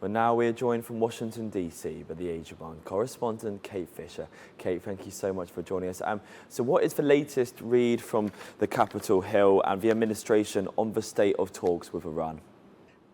But now we're joined from Washington, D.C. by the Asia correspondent Kate Fisher. Kate, thank you so much for joining us. So what is the latest read from the Capitol Hill and the administration on the state of talks with Iran?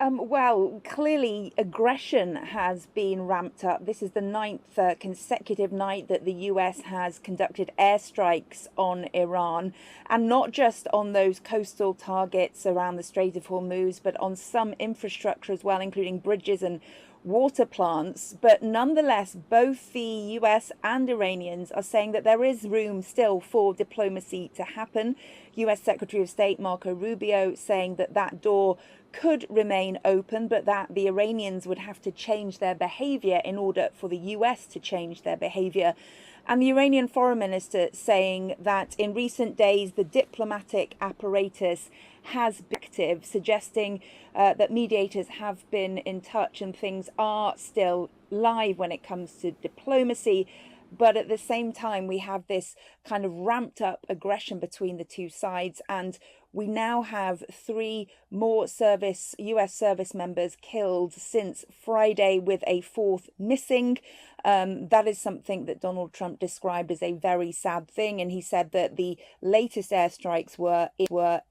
Well, clearly aggression has been ramped up. This is the ninth consecutive night that the US has conducted airstrikes on Iran, and not just on those coastal targets around the Strait of Hormuz, but on some infrastructure as well, including bridges and water plants. But nonetheless, both the US and Iranians are saying that there is room still for diplomacy to happen. US Secretary of State Marco Rubio saying that that door could remain open, but that the Iranians would have to change their behavior in order for the US to change their behavior. And the Iranian foreign minister saying that in recent days, the diplomatic apparatus has been active, suggesting that mediators have been in touch and things are still live when it comes to diplomacy. But at the same time, we have this kind of ramped up aggression between the two sides. And we now have 3 more US service members killed since Friday, with a 4th missing. That is something that Donald Trump described as a very sad thing. And he said that the latest airstrikes were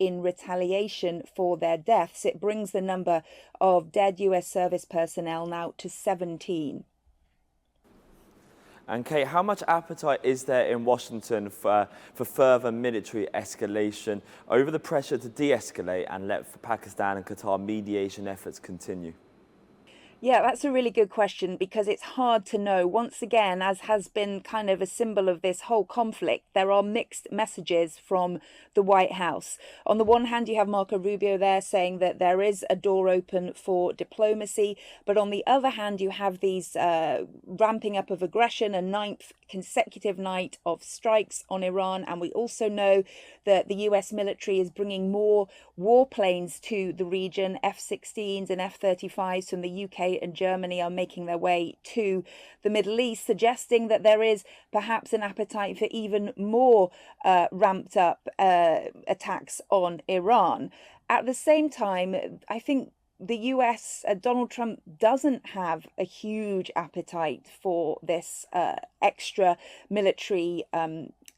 in retaliation for their deaths. It brings the number of dead US service personnel now to 17. And Kate, how much appetite is there in Washington for further military escalation over the pressure to de-escalate and let Pakistan and Qatar mediation efforts continue? Yeah, that's a really good question, because it's hard to know. Once again, as has been kind of a symbol of this whole conflict, there are mixed messages from the White House. On the one hand, you have Marco Rubio there saying that there is a door open for diplomacy. But on the other hand, you have these ramping up of aggression, a 9th consecutive night of strikes on Iran. And we also know that the US military is bringing more warplanes to the region. F-16s and F-35s from the UK and Germany are making their way to the Middle East, suggesting that there is perhaps an appetite for even more ramped up attacks on Iran. At the same time, I think the US, Donald Trump doesn't have a huge appetite for this extra military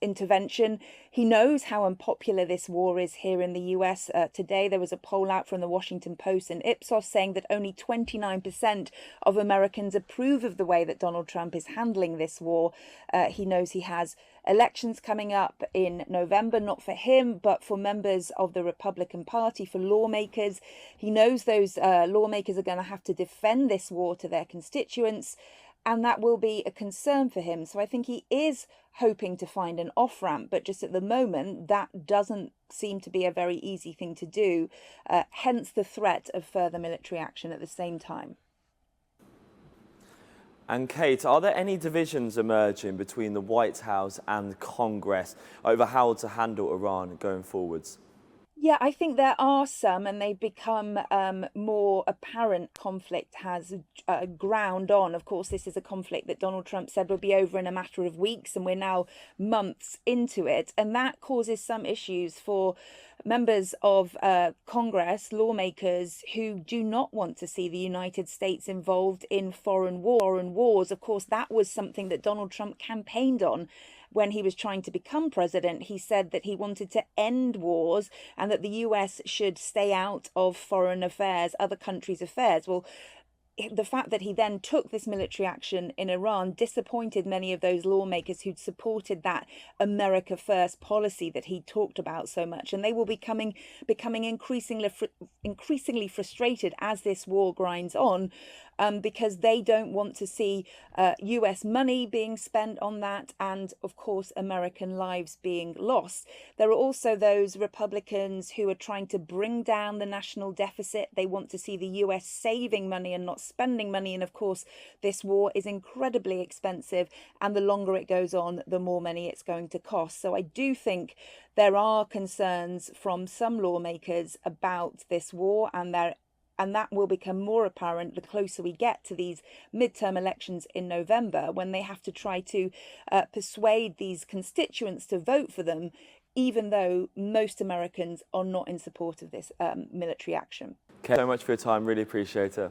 intervention. He knows how unpopular this war is here in the US. Today, there was a poll out from the Washington Post and Ipsos saying that only 29% of Americans approve of the way that Donald Trump is handling this war. He knows he has elections coming up in November, not for him, but for members of the Republican Party, for lawmakers. He knows those lawmakers are going to have to defend this war to their constituents, and that will be a concern for him. So I think he is hoping to find an off-ramp, but just at the moment, that doesn't seem to be a very easy thing to do, hence the threat of further military action at the same time. And Kate, are there any divisions emerging between the White House and Congress over how to handle Iran going forwards? Yeah, I think there are some, and they've become more apparent. Conflict has ground on. Of course, this is a conflict that Donald Trump said would be over in a matter of weeks, and we're now months into it. And that causes some issues for members of Congress, lawmakers who do not want to see the United States involved in foreign wars. Of course, that was something that Donald Trump campaigned on when he was trying to become president. He said that he wanted to end wars and that the US should stay out of foreign affairs, other countries' affairs. Well, the fact that he then took this military action in Iran disappointed many of those lawmakers who'd supported that America First policy that he talked about so much. And they will be becoming increasingly frustrated as this war grinds on, because they don't want to see US money being spent on that and, of course, American lives being lost. There are also those Republicans who are trying to bring down the national deficit. They want to see the US saving money and not spending money. And, of course, this war is incredibly expensive, and the longer it goes on, the more money it's going to cost. So I do think there are concerns from some lawmakers about this war, and that will become more apparent the closer we get to these midterm elections in November, when they have to try to persuade these constituents to vote for them, even though most Americans are not in support of this military action. Thank you so much for your time. Really appreciate it.